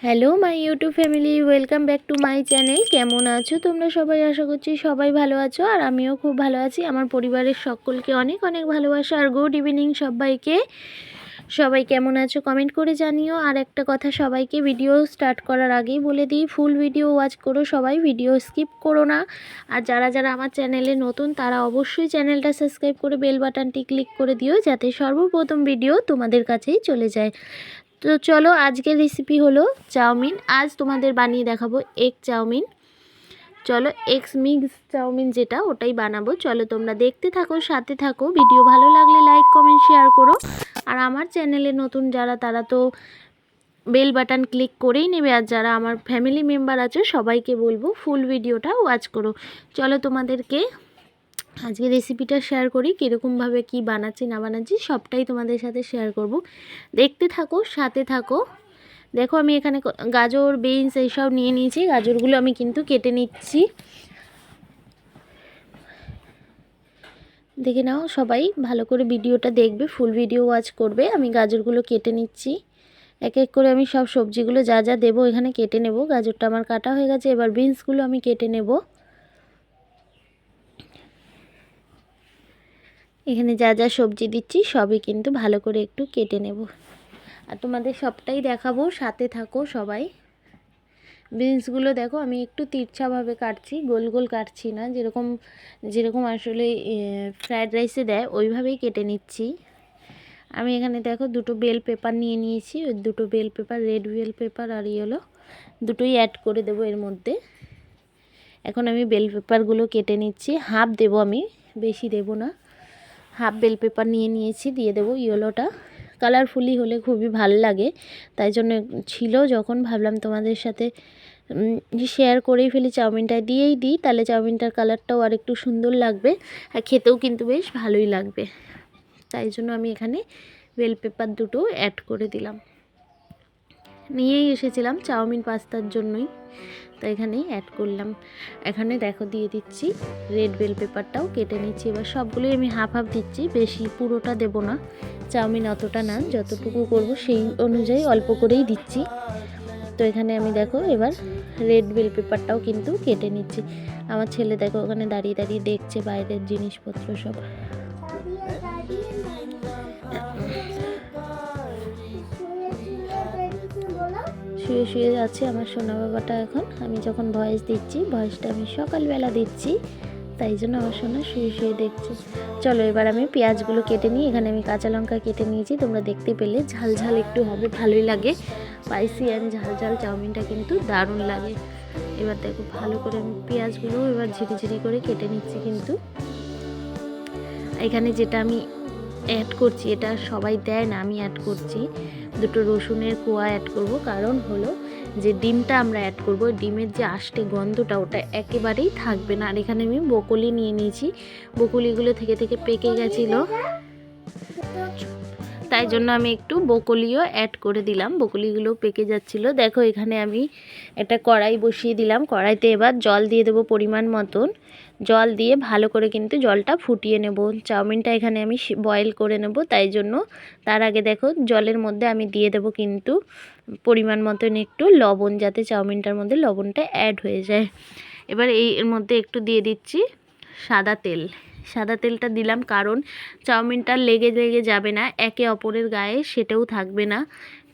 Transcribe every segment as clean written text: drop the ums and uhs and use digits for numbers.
Hello my YouTube family, welcome back to my channel. কেমন আছো তোমরা সবাই? আশা করছি সবাই ভালো আছো, আর আমিও খুব ভালো আছি। আমার পরিবারের সকলকে অনেক অনেক ভালোবাসা আর গুড ইভিনিং সবাইকে। সবাই কেমন আছো কমেন্ট করে জানিও। আর একটা কথা সবাইকে ভিডিও স্টার্ট করার আগেই বলে দিই, ফুল ভিডিও ওয়াচ করো সবাই, ভিডিও স্কিপ করো না। আর যারা যারা আমার চ্যানেলে নতুন তারা অবশ্যই চ্যানেলটা সাবস্ক্রাইব করে বেল বাটনটি ক্লিক করে দিও, যাতে সর্বপ্রথম ভিডিও তোমাদের কাছেই চলে যায়। তো চলো, আজকের রেসিপি হলো চাউমিন। আজ তোমাদের বানিয়ে দেখাবো এগ চাউমিন। চলো, এগস মিক্স চাউমিন যেটা, ওটাই বানাবো। চলো তোমরা দেখতে থাকো, সাথে থাকো। ভিডিও ভালো লাগলে লাইক কমেন্ট শেয়ার করো। আর আমার চ্যানেলে নতুন যারা, তারা তো বেল বাটন ক্লিক করেই নেবে। আর যারা আমার ফ্যামিলি মেম্বার আছে সবাইকে বলবো ফুল ভিডিওটা ওয়াচ করো। চলো তোমাদেরকে আজকে রেসিপিটা শেয়ার করি, কীরকমভাবে কি বানাচ্ছি না বানাচ্ছি সবটাই তোমাদের সাথে শেয়ার করব। দেখতে থাকো, সাথে থাকো। দেখো আমি এখানে গাজর, বিনস এইসব নিয়ে নিয়েছি। গাজরগুলো আমি কিন্তু কেটে নিচ্ছি, দেখে নাও সবাই ভালো করে ভিডিওটা দেখবে, ফুল ভিডিও ওয়াচ করবে। আমি গাজরগুলো কেটে নিচ্ছি এক এক করে। আমি সব সবজিগুলো যা যা দেবো এখানে কেটে নেব। গাজরটা আমার কাটা হয়ে গেছে, এবার বিনসগুলো আমি কেটে নেব। এখানে যা যা সবজি দিচ্ছি সবই কিন্তু ভালো করে একটু কেটে নেব, আর তোমাদের সবটাই দেখাবো, সাথে থাকো সবাই। বিনসগুলো দেখো আমি একটু তিরছাভাবে কাটছি, গোল গোল কাটছি না, যেরকম যেরকম আসলে ফ্রায়েড রাইসে দেয় ওইভাবেই কেটে নিচ্ছি। আমি এখানে দেখো দুটো বেল পেপার নিয়ে নিয়েছি, ওই দুটো bell pepper, red bell pepper আর ইয়েলো, দুটোই অ্যাড করে দেবো এর মধ্যে। এখন আমি বেল পেপারগুলো কেটে নিচ্ছি, হাফ দেবো আমি, বেশি দেব না। হাফ বেল পেপার নিয়ে নিয়েছি, দিয়ে দেবো। ইয়েলোটা কালারফুলি হলে খুবই ভালো লাগে, তাই জন্য ছিল যখন ভাবলাম তোমাদের সাথে শেয়ার করেই ফেলি, চাউমিনটা দিয়েই দিই, তাহলে চাউমিনটার কালারটাও আর একটু সুন্দর লাগবে, আর খেতেও কিন্তু বেশ ভালোই লাগবে। তাই জন্য আমি এখানে বেল পেপার দুটো অ্যাড করে দিলাম। নিয়েই এসেছিলাম চাউমিন পাস্তার জন্যই, তো এখানেই অ্যাড করলাম। এখানে দেখো দিয়ে দিচ্ছি রেড বেল পেপারটাও কেটে নিচ্ছি। এবার সবগুলোই আমি হাফ হাফ দিচ্ছি, বেশি পুরোটা দেব না, চাউমিন অতটা না, যতটুকু করব সেই অনুযায়ী অল্প করেই দিচ্ছি। তো এখানে আমি দেখো এবার রেড বেল পেপারটাও কিন্তু কেটে নিচ্ছি। আমার ছেলে দেখো ওখানে দাঁড়িয়ে দাঁড়িয়ে দেখছে বাইরের জিনিসপত্র সব। শুয়ে শুয়ে যাচ্ছে আমার সোনা বাবাটা এখন। আমি যখন ভয়েস দিচ্ছি, ভয়েসটা আমি সকালবেলা দিচ্ছি, তাই জন্য আমার সোনা শুয়ে শুয়ে দেখছে। চলো এবার আমি পেঁয়াজগুলো কেটে নিই। এখানে আমি কাঁচা লঙ্কা কেটে নিয়েছি, তোমরা দেখতে পেলে। ঝাল ঝাল একটু হবে, ভালোই লাগে, স্পাইসি অ্যান্ড ঝাল ঝাল চাউমিনটা কিন্তু দারুণ লাগে। এবার দেখো ভালো করে আমি পেঁয়াজগুলো এবার ঝিরিঝিরি করে কেটে নিচ্ছি। কিন্তু এখানে যেটা আমি অ্যাড করছি, এটা সবাই দেয় না, আমি অ্যাড করছি দুটো রসুনের কোয়া অ্যাড করব। কারণ হলো যে ডিমটা আমরা অ্যাড করব, ডিমের যে আষ্টে গন্ধটা ওটা একেবারেই থাকবে না। আর এখানে আমি বকুলি নিয়ে নিয়েছি, বকুলিগুলো থেকে থেকে পেকে গেছিলো, তাই জন্য আমি একটু বকুলিও অ্যাড করে দিলাম, বকুলিগুলো পেকে যাচ্ছিলো। দেখো এখানে আমি একটা কড়াই বসিয়ে দিলাম, কড়াইতে এবার জল দিয়ে দেবো পরিমাণ মতন। জল দিয়ে ভালো করে কিন্তু জলটা ফুটিয়ে নেব। চাউমিনটা এখানে আমি বয়েল করে নেব, তাই জন্য তার আগে দেখো জলের মধ্যে আমি দিয়ে দেবো কিন্তু পরিমাণ মতন একটু লবণ, যাতে চাউমিনটার মধ্যে লবণটা অ্যাড হয়ে যায়। এবার এর মধ্যে একটু দিয়ে দিচ্ছি সাদা তেল। সাদা তেলটা দিলাম কারণ চাউমিনটা লেগে লেগে যাবে না একে অপরের গায়ে, সেটাও থাকবে না।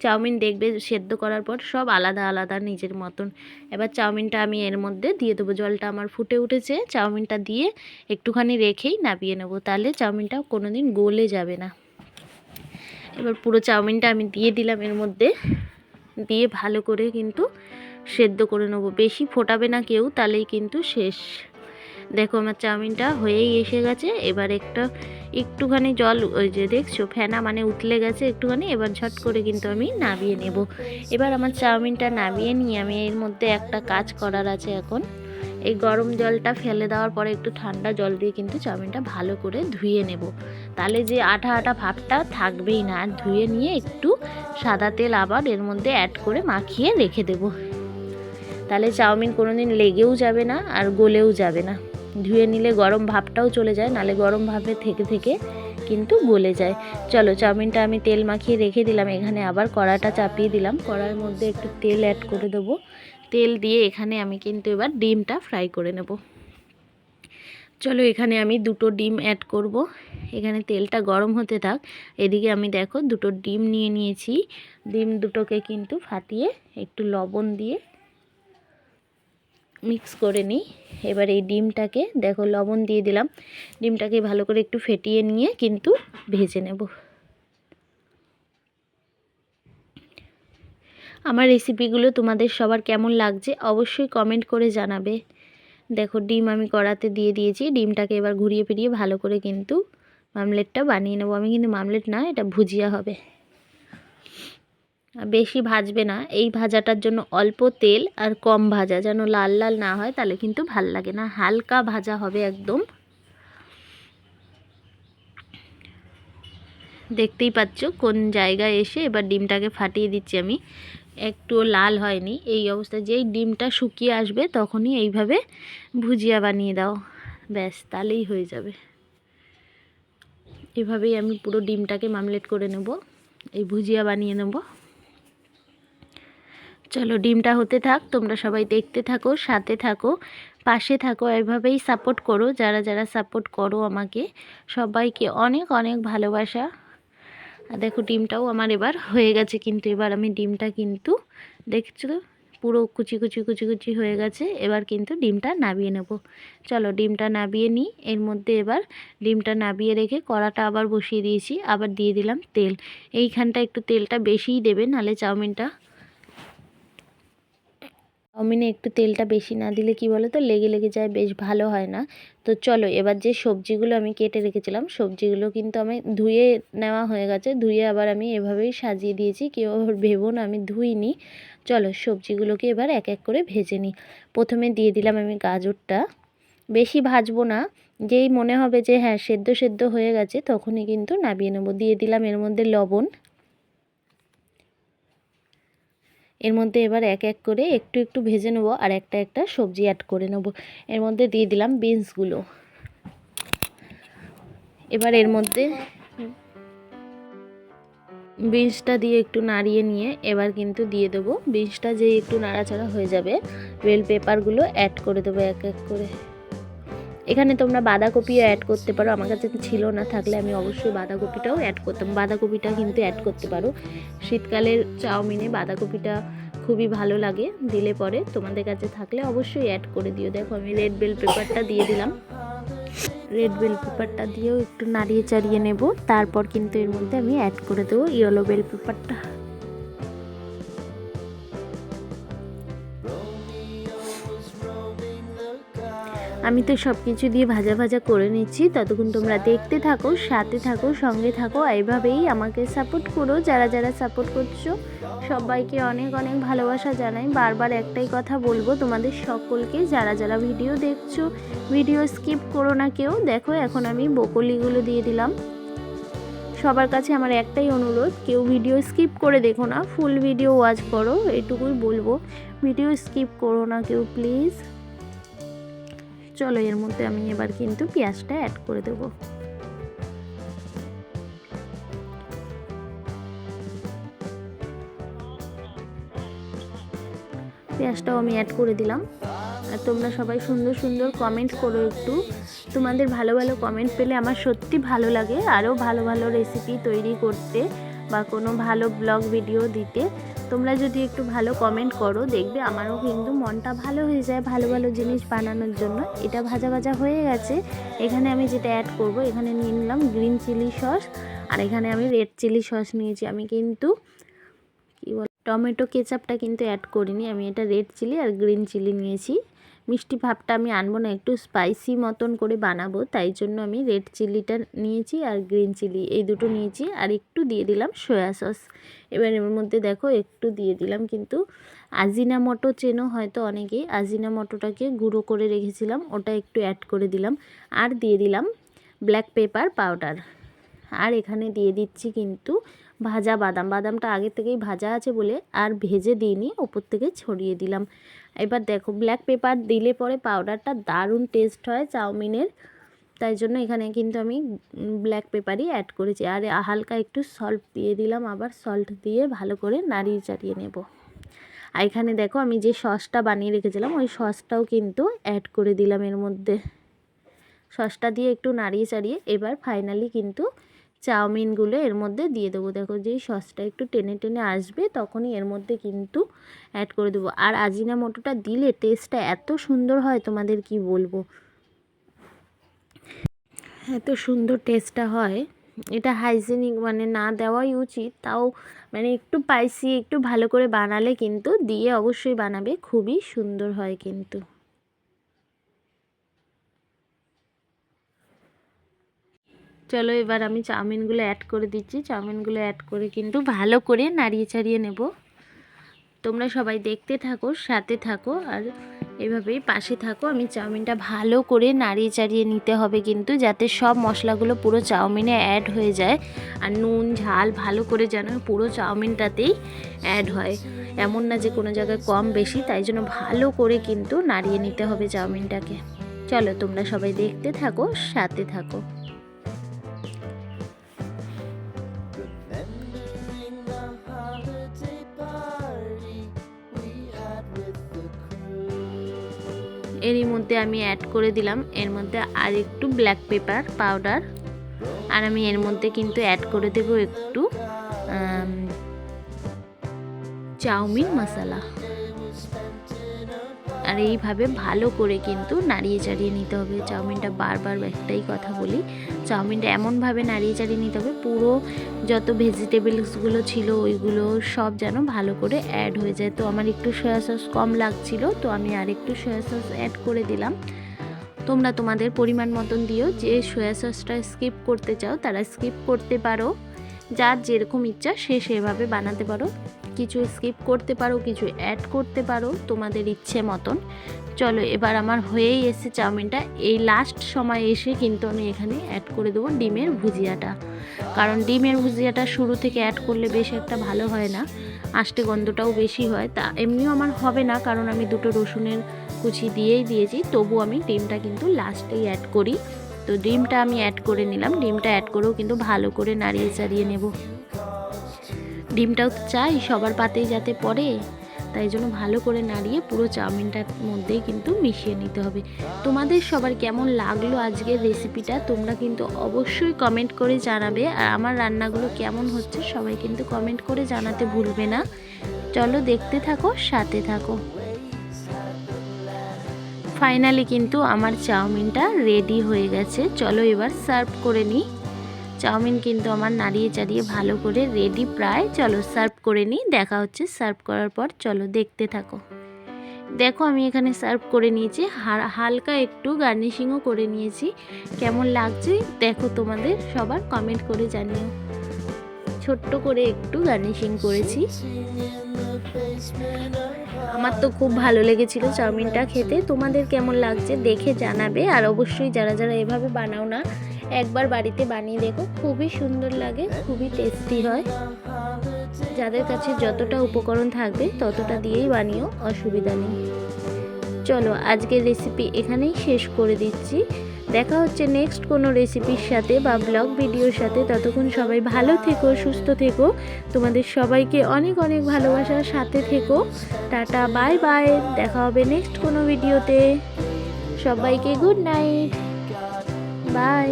চাউমিন দেখবে সেদ্ধ করার পর সব আলাদা আলাদা নিজের মতন। এবার চাউমিনটা আমি এর মধ্যে দিয়ে দেবো। জলটা আমার ফুটে উঠেছে, চাউমিনটা দিয়ে একটুখানি রেখেই নামিয়ে নেব, তাহলে চাউমিনটা কোনো দিন গলে যাবে না। এবার পুরো চাউমিনটা আমি দিয়ে দিলাম এর মধ্যে, দিয়ে ভালো করে কিন্তু সেদ্ধ করে নেব। বেশি ফোটাবে না কেউ, তাহলেই কিন্তু শেষ। দেখো আমার চাউমিনটা হয়েই এসে গেছে। এবার একটুখানি জল, ওই যে দেখছো ফেনা মানে উতলে গেছে একটুখানি। এবার ঝট করে কিন্তু আমি নামিয়ে নেব। এবার আমার চাউমিনটা নামিয়ে নিয়ে আমি এর মধ্যে একটা কাজ করার আছে এখন। এই গরম জলটা ফেলে দেওয়ার পরে একটু ঠান্ডা জল দিয়ে কিন্তু চাউমিনটা ভালো করে ধুয়ে নেব, তাহলে যে আঠা আঠা ভাবটা থাকবেই না। আর ধুয়ে নিয়ে একটু সাদা তেল আবার এর মধ্যে অ্যাড করে মাখিয়ে রেখে দেব, তাহলে চাউমিন কোনো দিন লেগেও যাবে না আর গলেও যাবে না। ধুয়ে নিলে গরম ভাবটাও চলে যায়, নালে গরম ভাবে থেকে থেকে কিন্তু গলে যায়। চলো চাউমিনটা আমি তেল মাখিয়ে রেখে দিলাম, এখানে আবার কড়াটা চাপিয়ে দিলাম, কড়ার মধ্যে একটু তেল অ্যাড করে দেবো। তেল দিয়ে এখানে আমি কিন্তু এবার ডিমটা ফ্রাই করে নেব। চলো এখানে আমি 2টো ডিম অ্যাড করব। এখানে তেলটা গরম হতে থাক, এদিকে আমি দেখো 2টো ডিম নিয়ে নিয়েছি। ডিম দুটোকে কিন্তু ফাটিয়ে একটু লবণ দিয়ে মিক্স করে নিই। এবার এই ডিমটাকে দেখো লবণ দিয়ে দিলাম, ডিমটাকে ভালো করে একটু ফেটিয়ে নিয়ে কিন্তু ভেজে নেব। আমার রেসিপিগুলো তোমাদের সবার কেমন লাগছে অবশ্যই কমেন্ট করে জানাবে। দেখো ডিম আমি কড়াতে দিয়ে দিয়েছি, ডিমটাকে এবার ঘুরিয়ে ফিরিয়ে ভালো করে কিন্তু মামলেটটা বানিয়ে নেবো। আমি কিন্তু মামলেট না, এটা ভুজিয়া হবে। বেশি ভাজবে না, এই ভাজাটার জন্য অল্প তেল আর কম ভাজা, যেন লাল লাল না হয়, তাহলে কিন্তু ভাল লাগে না। হালকা ভাজা হবে একদম। দেখতেই পাচ্ছ কোন জায়গায় এসে এবার ডিমটাকে ফাটিয়ে দিচ্ছি আমি, একটুও লাল হয়নি। এই অবস্থায় যেই ডিমটা শুকিয়ে আসবে তখনই এইভাবে ভুজিয়া বানিয়ে দাও, ব্যাস তাহলেই হয়ে যাবে। এভাবেই আমি পুরো ডিমটাকে মামলেট করে নেব, এই ভুজিয়া বানিয়ে নেব। চলো ডিমটা হতে থাক, তোমরা সবাই দেখতে থাকো, সাথে থাকো, পাশে থাকো, এভাবেই সাপোর্ট করো। যারা যারা সাপোর্ট করো আমাকে, সবাইকে অনেক অনেক ভালোবাসা। আর দেখো ডিমটাও আমার এবার হয়ে গেছে, কিন্তু এবার আমি ডিমটা কিন্তু দেখছো পুরো কুচি কুচি কুচি কুচি হয়ে গেছে। এবার কিন্তু ডিমটা নাবিয়ে নেব। চলো ডিমটা নাবিয়ে নিই। এর মধ্যে এবার ডিমটা নাবিয়ে রেখে কড়াটা আবার বসিয়ে দিয়েছি, আবার দিয়ে দিলাম তেল। এইখানটা একটু তেলটা বেশিই দেবে, নাহলে চাউমিনে একটু তেলটা বেশি না দিলে কি বলো তো, লেগে লেগে যায়, বেশ ভালো হয় না। তো চলো এবার যে সবজিগুলো আমি কেটে রেখেছিলাম, সবজিগুলো কিন্তু আমি ধুয়ে নেওয়া হয়ে গেছে। ধুয়ে আবার আমি এভাবেই সাজিয়ে দিয়েছি, কেউ ভেবো না আমি ধুইনি। চলো সবজিগুলোকে এবার এক এক করে ভেজে নিই। প্রথমে দিয়ে দিলাম আমি গাজরটা, বেশি ভাজবো না, যেই মনে হবে যে হ্যাঁ সেদ্ধ সেদ্ধ হয়ে গেছে তখনই কিন্তু নামিয়ে নেবো। দিয়ে দিলাম এর মধ্যে লবণ। এর মধ্যে এবার এক এক করে একটু একটু ভেজে নেবো আর একটা একটা সবজি অ্যাড করে নেব। এর মধ্যে দিয়ে দিলাম বিনসগুলো। এবার এর মধ্যে বিনসটা দিয়ে একটু নাড়িয়ে নিয়ে এবার কিন্তু দিয়ে দেবো, বিনসটা যেই একটু নাড়াচাড়া হয়ে যাবে, বেল পেপারগুলো অ্যাড করে দেবো এক এক করে। এখানে তোমরা বাঁধাকপিও অ্যাড করতে পারো, আমার কাছে ছিল না, থাকলে আমি অবশ্যই বাঁধাকপিটাও অ্যাড করতাম। বাঁধাকপিটা কিন্তু অ্যাড করতে পারো, শীতকালের চাউমিনে বাঁধাকপিটা খুবই ভালো লাগে দিলে পরে, তোমাদের কাছে থাকলে অবশ্যই অ্যাড করে দিও। দেখো আমি রেড বেল পেপারটা দিয়ে দিলাম, রেড বেল পেপারটা দিয়েও একটু নাড়িয়ে চাড়িয়ে নেব। তারপর কিন্তু এর মধ্যে আমি অ্যাড করে দেবো ইয়েলো বেল পেপারটা। আমি তো সব কিছু দিয়ে ভাজা ভাজা করে নিচ্ছি, ততক্ষণ তোমরা দেখতে থাকো, সাথে থাকো, সঙ্গে থাকো, এইভাবেই আমাকে সাপোর্ট করো। যারা যারা সাপোর্ট করছো সবাইকে অনেক অনেক ভালোবাসা জানাই। বারবার একটাই কথা বলবো তোমাদের সকলকে, যারা যারা ভিডিও দেখছো ভিডিও স্কিপ করো না কেউ। দেখো এখন আমি বকলিগুলো দিয়ে দিলাম। সবার কাছে আমার একটাই অনুরোধ, কেউ ভিডিও স্কিপ করে দেখো না, ফুল ভিডিও ওয়াচ করো, এইটুকুই বলবো। ভিডিও স্কিপ করো না কেউ প্লিজ। চলো এর মধ্যে আমি এবার কিন্তু পেঁয়াজটা অ্যাড করে দেব। পেঁয়াজটাও আমি অ্যাড করে দিলাম। আর তোমরা সবাই সুন্দর সুন্দর কমেন্ট করো একটু, তোমাদের ভালো ভালো কমেন্ট পেলে আমার সত্যি ভালো লাগে আরও ভালো ভালো রেসিপি তৈরি করতে বা কোনো ভালো ব্লগ ভিডিও দিতে। তোমরা যদি একটু ভালো কমেন্ট করো দেখবে আমারও কিন্তু মনটা ভালো হয়ে যায় ভালো ভালো জিনিস বানানোর জন্য। এটা ভাজা ভাজা হয়ে গেছে, এখানে আমি যেটা অ্যাড করব, এখানে নিয়ে নিলাম গ্রিন চিলি সস, আর এখানে আমি রেড চিলি সস নিয়েছি। আমি কিন্তু কী বল টমেটো কেচাপটা কিন্তু অ্যাড করিনি, আমি এটা রেড চিলি আর গ্রিন চিলি নিয়েছি। মিষ্টি ভাবটা আমি আনবো না, একটু স্পাইসি মতন করে বানাবো, তাই জন্য আমি রেড চিলিটা নিয়েছি আর গ্রিন চিলি এই দুটো নিয়েছি। আর একটু দিয়ে দিলাম সয়া সস। এবার এর মধ্যে দেখো একটু দিয়ে দিলাম কিন্তু আজিনামোটো, চেনো হয়তো অনেকেই, আজিনামোটোটাকে গুঁড়ো করে রেখেছিলাম, ওটা একটু অ্যাড করে দিলাম। আর দিয়ে দিলাম ব্ল্যাক পেপার পাউডার। আর এখানে দিয়ে দিচ্ছি কিন্তু ভাজা বাদাম, বাদামটা আগে থেকেই ভাজা আছে বলে আর ভেজে দিইনি, ওপর থেকে ছড়িয়ে দিলাম। এবার দেখো ব্ল্যাক পেপার দিলে পরে পাউডারটা দারুণ টেস্ট হয় চাউমিনের, তাই জন্য এখানে কিন্তু আমি ব্ল্যাক পেপারই অ্যাড করেছি। আর হালকা একটু সল্ট দিয়ে দিলাম, আবার সল্ট দিয়ে ভালো করে নাড়িয়ে চাড়িয়ে নেব। আর এখানে দেখো আমি যে সসটা বানিয়ে রেখেছিলাম ওই সসটাও কিন্তু অ্যাড করে দিলাম এর মধ্যে। সসটা দিয়ে একটু নাড়িয়ে চাড়িয়ে এবার ফাইনালি কিন্তু চাউমিনগুলো এর মধ্যে দিয়ে দেবো। দেখো যেই সসটা একটু টেনে টেনে আসবে তখনই এর মধ্যে কিন্তু অ্যাড করে দেবো। আর আজিনামোটোটা দিলে টেস্টটা এত সুন্দর হয় তোমাদের কি বলবো, এত সুন্দর টেস্টটা হয়। এটা হাইজেনিক মানে না দেওয়াই উচিত, তাও মানে একটু স্পাইসি একটু ভালো করে বানালে কিন্তু দিয়ে অবশ্যই বানাবে, খুবই সুন্দর হয় কিন্তু। চলো এবার আমি চাউমিনগুলো অ্যাড করে দিচ্ছি। চাউমিনগুলো অ্যাড করে কিন্তু ভালো করে নাড়িয়ে চাড়িয়ে নেব। তোমরা সবাই দেখতে থাকো, সাথে থাকো আর এভাবেই পাশে থাকো। আমি চাউমিনটা ভালো করে নাড়িয়ে চাড়িয়ে নিতে হবে কিন্তু, যাতে সব মশলাগুলো পুরো চাউমিনে অ্যাড হয়ে যায়। আর নুন ঝাল ভালো করে যেন পুরো চাউমিনটাতেই অ্যাড হয়, এমন না যে কোনো জায়গায় কম বেশি। তাই জন্য ভালো করে কিন্তু নাড়িয়ে নিতে হবে চাউমিনটাকে। চলো তোমরা সবাই দেখতে থাকো, সাথে থাকো। এরই মধ্যে আমি অ্যাড করে দিলাম এর মধ্যে আর একটু ব্ল্যাক পেপার পাউডার, আর আমি এর মধ্যে কিন্তু অ্যাড করে দেব একটু চাউমিন মশলা। আর এইভাবে ভালো করে কিন্তু নাড়িয়ে চাড়িয়ে নিতে হবে চাউমিনটা। বারবার একটাই কথা বলি, চাউমিনটা এমনভাবে নাড়িয়ে চাড়িয়ে নিতে হবে পুরো যত ভেজিটেবলসগুলো ছিল ওইগুলো সব যেন ভালো করে অ্যাড হয়ে যায়। তো আমার একটু সয়া সস কম লাগছিল, তো আমি আর একটু সয়া সস অ্যাড করে দিলাম। তোমরা তোমাদের পরিমাণ মতন দিও, যে সয়া সসটা স্কিপ করতে চাও তারা স্কিপ করতে পারো, যার যেরকম ইচ্ছা সে সেভাবে বানাতে পারো। কিছু স্কিপ করতে পারো, কিছু অ্যাড করতে পারো তোমাদের ইচ্ছে মতন। চলো এবার আমার হয়েই এসেছে চাউমিনটা। এই লাস্ট সময় এসে কিন্তু আমি এখানে অ্যাড করে দেবো ডিমের ভুজিয়াটা, কারণ ডিমের ভুজিয়াটা শুরু থেকে অ্যাড করলে বেশ একটা ভালো হয় না, আষ্টে গন্ধটাও বেশি হয়। তা এমনিও আমার হবে না, কারণ আমি দুটো রসুনের কুচি দিয়েই দিয়েছি, তবু আমি ডিমটা কিন্তু লাস্টেই অ্যাড করি। তো ডিমটা আমি অ্যাড করে নিলাম। ডিমটা অ্যাড করেও কিন্তু ভালো করে নাড়িয়ে চাড়িয়ে নেব। ডিমটাও তো চাই সবার পাতেই যাতে পড়ে, তাই জন্য ভালো করে নাড়িয়ে পুরো চাউমিনটার মধ্যেই কিন্তু মিশিয়ে নিতে হবে। তোমাদের সবার কেমন লাগলো আজকের রেসিপিটা তোমরা কিন্তু অবশ্যই কমেন্ট করে জানাবে। আর আমার রান্নাগুলো কেমন হচ্ছে সবাই কিন্তু কমেন্ট করে জানাতে ভুলবে না। চলো দেখতে থাকো, সাথে থাকো। ফাইনালি কিন্তু আমার চাউমিনটা রেডি হয়ে গেছে। চলো এবার সার্ভ করে নিই। চাউমিন কিন্তু আমার নাড়িয়ে চাড়িয়ে ভালো করে রেডি প্রায়। চলো সার্ভ করে নিই, দেখা হচ্ছে সার্ভ করার পর। চলো দেখতে থাকো। দেখো আমি এখানে সার্ভ করে নিয়েছি, হালকা একটু গার্নিশিংও করে নিয়েছি। কেমন লাগছে দেখো, তোমাদের সবার কমেন্ট করে জানিও। ছোট্ট করে একটু গার্নিশিং করেছি। আমার তো খুব ভালো লেগেছিল চাউমিনটা খেতে। তোমাদের কেমন লাগছে দেখে জানাবে। আর অবশ্যই যারা যারা এভাবে বানাও না, একবার বাড়িতে বানিয়ে দেখো, খুবই সুন্দর লাগে, খুবই টেস্টি হয়। যাদের কাছে যতটা উপকরণ থাকবে ততটা দিয়েই বানিও, অসুবিধা নেই। চলো আজকের রেসিপি এখানেই শেষ করে দিচ্ছি। দেখা হচ্ছে নেক্সট কোনো রেসিপির সাথে বা ব্লগ ভিডিওর সাথে। ততক্ষণ সবাই ভালো থেকো, সুস্থ থেকো। তোমাদের সবাইকে অনেক অনেক ভালোবাসার সাথে থেকো। Tata, bye bye. দেখা হবে নেক্সট কোনো ভিডিওতে। সবাইকে গুড নাইট, বাই।